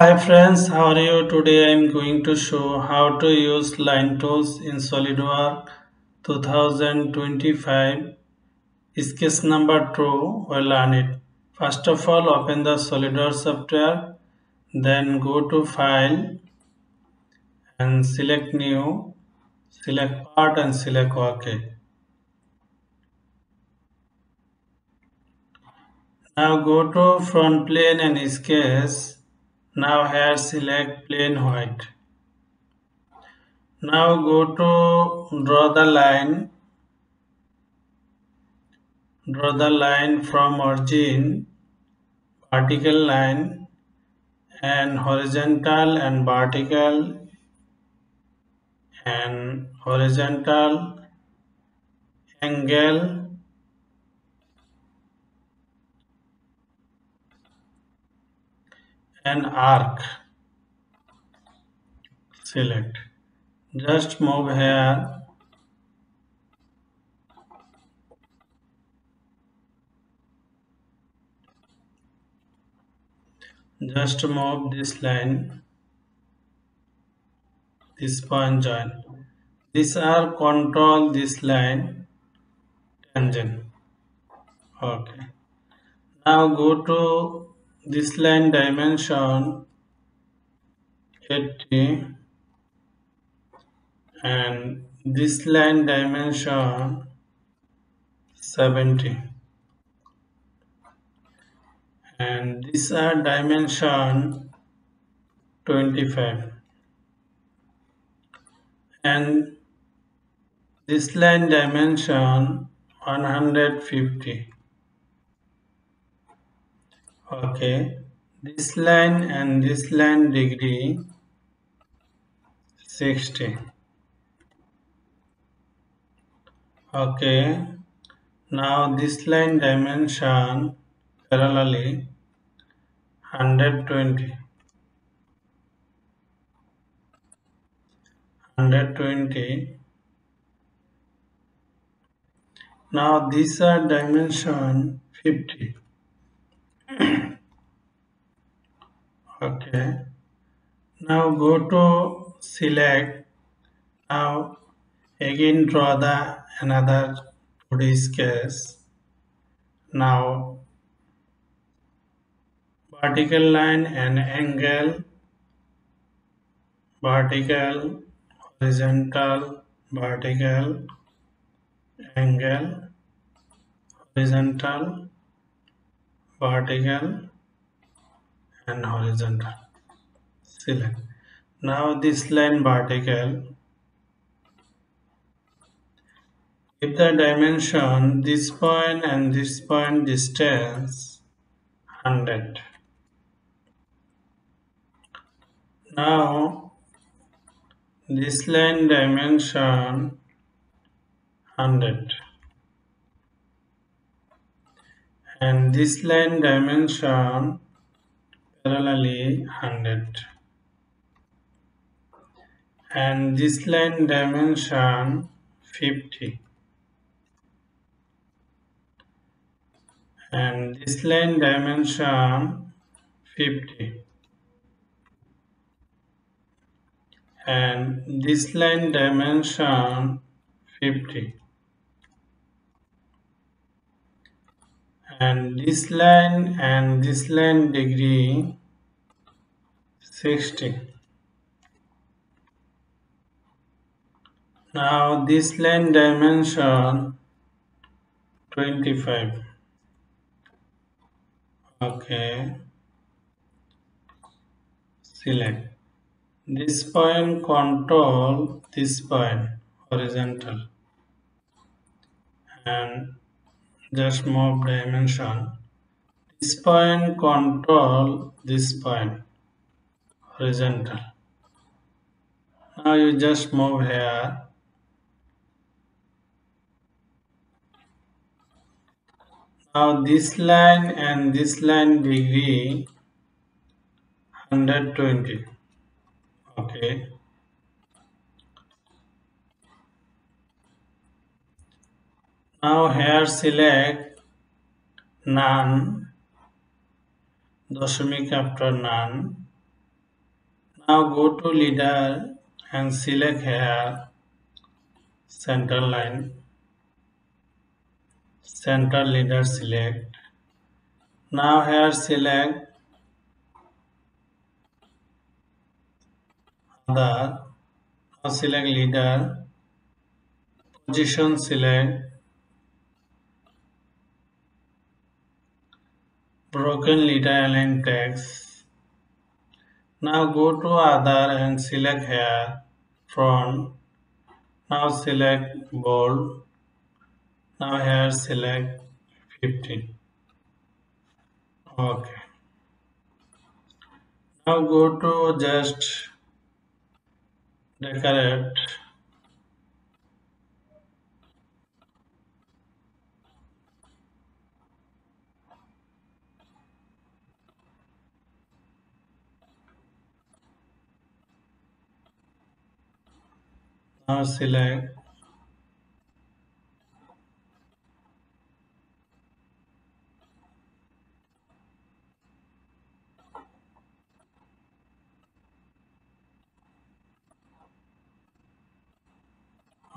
Hi friends, how are you? Today I am going to show how to use line tools in SolidWorks 2025. Sketch number 2, we'll learn it. First of all, open the SolidWorks software, then go to File and select New, select Part and select OK. Now go to Front Plane and Sketch. Now here select Plane White. Now go to draw the line from origin, vertical line and horizontal and horizontal angle and arc. Select. Just move here. Just move this line, this point join. These are control this line tangent. Okay. Now go to this line dimension 80 and this line dimension 70 and these are dimension 25 and this line dimension 150. Okay, this line and this line degree 60. Okay, now this line dimension parallelly 120. 120. Now these are dimension 50. Okay. Now go to select. Now again draw the another 2D sketch. Now vertical line and angle, vertical, horizontal, vertical, angle, horizontal, vertical and horizontal. Select. Now this line vertical. If the dimension this point and this point distance 100. Now this line dimension 100 and this line dimension parallelly 100 and this line dimension 50 and this line dimension 50 and this line dimension 50 and this line degree 60. Now this line dimension 25. Okay. Select. This point control this point horizontal and just move dimension. This point control this point horizontal. Now you just move here. Now this line and this line degree 120. Okay. Now here select none, দশমিক after none Now go to leader and select here center line, center leader select. Now here select other. Now select leader, position select, broken leader align text. Now go to other and select here front. Now select bold. Now here select 50. Okay. Now go to just decorate. Now select.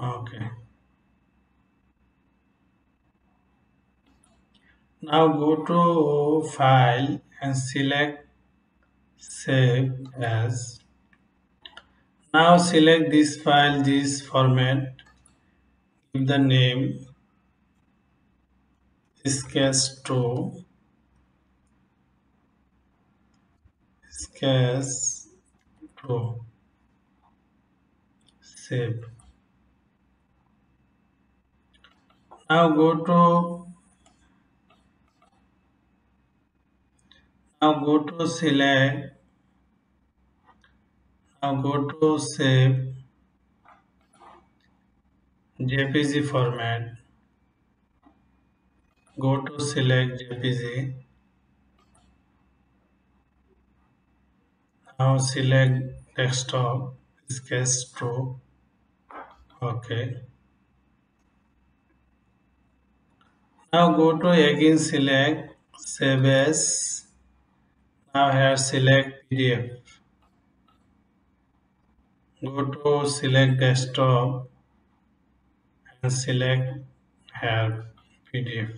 Okay. Now go to file and select save as. Now select this file, this format, give the name Sketch-02, Sketch-02, save. Now go to select, now go to save JPG format, go to select JPG, now select desktop, Sketch-02, okay. Now go to again select save as, now here select PDF, go to select desktop and select here PDF.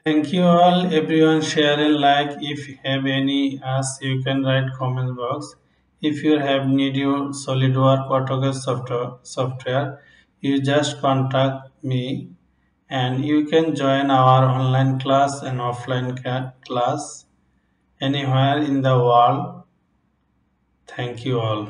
Thank you all everyone, share and like. If you have any ask you can write comment box. If you have need your SolidWorks AutoCAD software you just contact me and you can join our online class and offline class anywhere in the world. Thank you all.